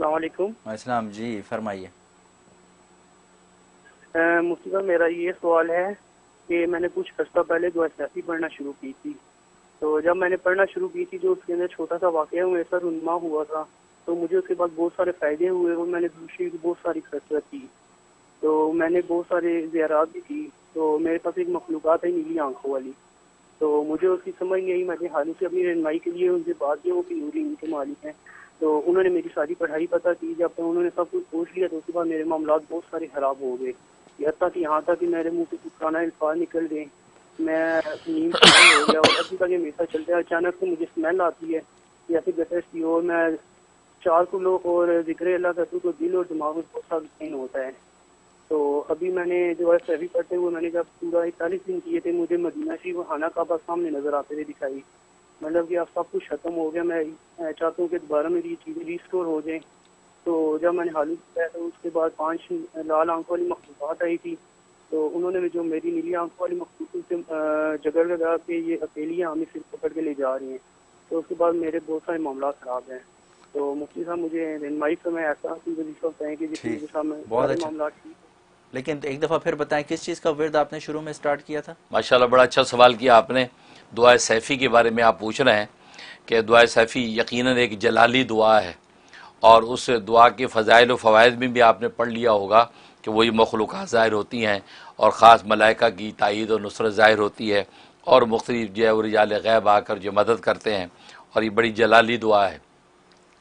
السلام علیکم۔ السلام، جی فرمائیے۔ مفتی صاحب میرا یہ سوال ہے کہ میں نے کچھ عرصہ پہلے دعا سیاسی پڑھنا شروع کی تھی، تو جب میں نے پڑھنا شروع کی تھی جو اس کے اندر چھوٹا سا واقعہ میرے ساتھ رونما ہوا تھا، تو مجھے اس کے بعد بہت سارے فائدے ہوئے اور میں نے دوسری بہت ساری کثرت کی، تو میں نے بہت سارے زیارات بھی کی۔ تو میرے پاس ایک مخلوقات ہے نیلی آنکھوں والی، تو مجھے اس کی سمجھ نہیں آئی۔ میں نے حالوں سے اپنی رہنمائی کے لیے ان سے بات کی، وہ کہ نوری ان کے مالک ہیں، تو انہوں نے میری ساری پڑھائی پتہ کی۔ جب انہوں نے سب کچھ پوچھ لیا تو اس کے بعد میرے معاملات بہت سارے خراب ہو گئے، یہاں تک کہ میرے منہ سے کچھ کھانا الفاظ نکل گئے، میں نیند سے ہو گیا، اور ابھی تک یہ میرے ساتھ چلتا ہے۔ اچانک سے مجھے اسمیل آتی ہے جیسے گٹر کی، اور میں 4 کلو اور ذکر اللہ کرتا ہوں تو دل اور دماغ میں بہت سارا پین ہوتا ہے۔ تو ابھی میں نے جو ہے سہوی پڑھتے ہوئے میں نے جب پورا 41 دن کیے تھے، مجھے مدینہ شریف و خانہ کعبہ سامنے نظر آتے تھے دکھائی، مطلب کہ اب سب کچھ ختم ہو گیا۔ میں چاہتا ہوں کہ دوبارہ میری یہ چیزیں ریسٹور ہو جائیں۔ تو جب میں نے حالو کیا تو اس کے بعد 5 لال آنکھوں والی مخلوقات آئی تھی، تو انہوں نے جو میری نیلی آنکھوں والی مخلوق سے جگڑ لگا کہ یہ اکیلی ہمیں صرف پکڑ کے لے جا رہی ہیں، تو اس کے بعد میرے بہت سارے معاملات خراب ہیں۔ تو مفتی صاحب مجھے رہنمائی میں ایسا وظیفہ بتائیں کہ جس کے ساتھ میں سارے معاملات ٹھیک ہوں۔ لیکن ایک دفعہ پھر بتائیں کس چیز کا ورد آپ نے شروع میں سٹارٹ کیا تھا؟ ماشاءاللہ بڑا اچھا سوال کیا آپ نے۔ دعائے سیفی کے بارے میں آپ پوچھ رہے ہیں کہ دعائے سیفی یقیناً ایک جلالی دعا ہے، اور اس دعا کے فضائل و فوائد میں بھی آپ نے پڑھ لیا ہوگا کہ وہی مخلوقات ظاہر ہوتی ہیں، اور خاص ملائکہ کی تائید و نصرت ظاہر ہوتی ہے، اور مختلف جو ہے رجال غیب آ کر جو مدد کرتے ہیں، اور یہ بڑی جلالی دعا ہے۔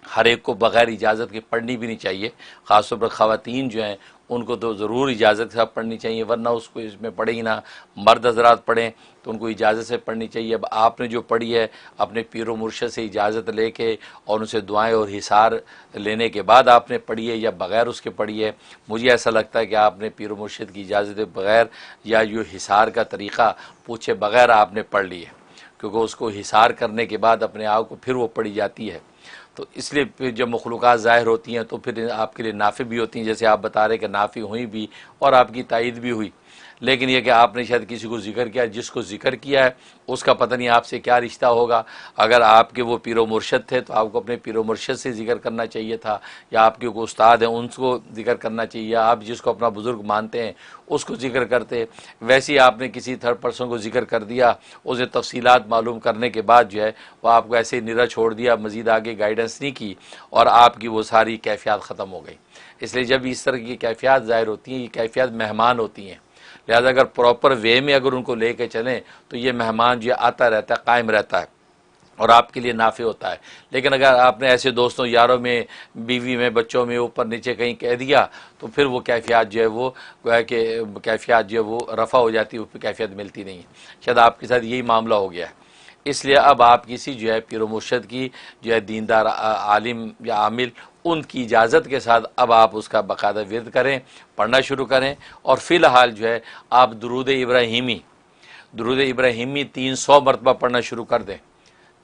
ہر ایک کو بغیر اجازت کے پڑھنی بھی نہیں چاہیے، خاص طور پر خواتین جو ہیں ان کو تو ضرور اجازت کے ساتھ پڑھنی چاہیے، ورنہ اس کو اس میں پڑھے ہی نہ۔ مرد حضرات پڑھیں تو ان کو اجازت سے پڑھنی چاہیے۔ اب آپ نے جو پڑھی ہے اپنے پیر و مرشد سے اجازت لے کے اور ان سے دعائیں اور حصار لینے کے بعد آپ نے پڑھی ہے یا بغیر اس کے پڑھی ہے، مجھے ایسا لگتا ہے کہ آپ نے پیر و مرشد کی اجازت بغیر یا جو حصار کا طریقہ پوچھے بغیر آپ نے پڑھ لی ہے، کیونکہ اس کو حصار کرنے کے بعد اپنے آپ کو پھر وہ پڑھی جاتی ہے۔ تو اس لیے پھر جب مخلوقات ظاہر ہوتی ہیں تو پھر آپ کے لیے نافع بھی ہوتی ہیں، جیسے آپ بتا رہے کہ نافع ہوئی بھی اور آپ کی تائید بھی ہوئی۔ لیکن یہ کہ آپ نے شاید کسی کو ذکر کیا، جس کو ذکر کیا ہے اس کا پتہ نہیں آپ سے کیا رشتہ ہوگا۔ اگر آپ کے وہ پیر و مرشد تھے تو آپ کو اپنے پیر و مرشد سے ذکر کرنا چاہیے تھا، یا آپ کے کوئی استاد ہیں ان کو ذکر کرنا چاہیے، یا آپ جس کو اپنا بزرگ مانتے ہیں اس کو ذکر کرتے۔ ویسے ہی آپ نے کسی تھرڈ پرسن کو ذکر کر دیا، اسے تفصیلات معلوم کرنے کے بعد جو ہے وہ آپ کو ایسے نرا چھوڑ دیا، مزید آگے گائیڈنس نہیں کی، اور آپ کی وہ ساری کیفیات ختم ہو گئی۔ اس لیے جب اس طرح کی کیفیات ظاہر ہوتی ہیں، یہ کیفیات مہمان ہوتی ہیں، لہذا اگر پراپر وے میں اگر ان کو لے کے چلیں تو یہ مہمان جو آتا رہتا ہے، قائم رہتا ہے، اور آپ کے لیے نافع ہوتا ہے۔ لیکن اگر آپ نے ایسے دوستوں یاروں میں، بیوی میں، بچوں میں اوپر نیچے کہیں کہہ دیا تو پھر وہ کیفیات جو ہے وہ گویا کہ کیفیات جو ہے وہ رفع ہو جاتی ہے، اس پہ کیفیت ملتی نہیں ہے۔ شاید آپ کے ساتھ یہی معاملہ ہو گیا ہے۔ اس لیے اب آپ کسی جو ہے پیر و مرشد کی جو ہے دیندار عالم یا عامل ان کی اجازت کے ساتھ اب آپ اس کا باقاعدہ ورد کریں، پڑھنا شروع کریں، اور فی الحال جو ہے آپ درود ابراہیمی 300 مرتبہ پڑھنا شروع کر دیں۔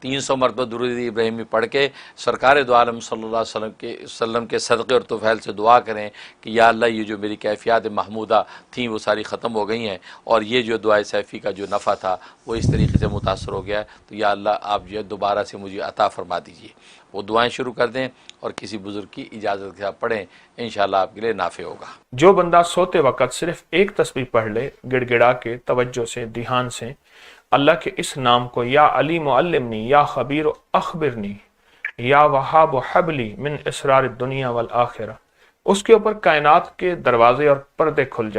300 مرتبہ درود ابراہیمی پڑھ کے سرکار دو عالم صلی اللہ علیہ وسلم کے صدقے اور طفیل سے دعا کریں کہ یا اللہ یہ جو میری کیفیات محمودہ تھیں وہ ساری ختم ہو گئی ہیں، اور یہ جو دعائے سیفی کا جو نفع تھا وہ اس طریقے سے متاثر ہو گیا ہے، تو یا اللہ آپ جو ہے دوبارہ سے مجھے عطا فرما دیجیے۔ وہ دعائیں شروع کر دیں اور کسی بزرگ کی اجازت کے ساتھ پڑھیں، انشاءاللہ آپ کے لیے نافع ہوگا۔ جو بندہ سوتے وقت صرف ایک تسبیح پڑھ لے، گڑ گڑا کے، توجہ سے، دھیان سے، اللہ کے اس نام کو، یا علیم علمنی، یا خبیر اخبرنی، یا وہاب حبلی من اسرار الدنیا والآخرہ، اس کے اوپر کائنات کے دروازے اور پردے کھل جاتے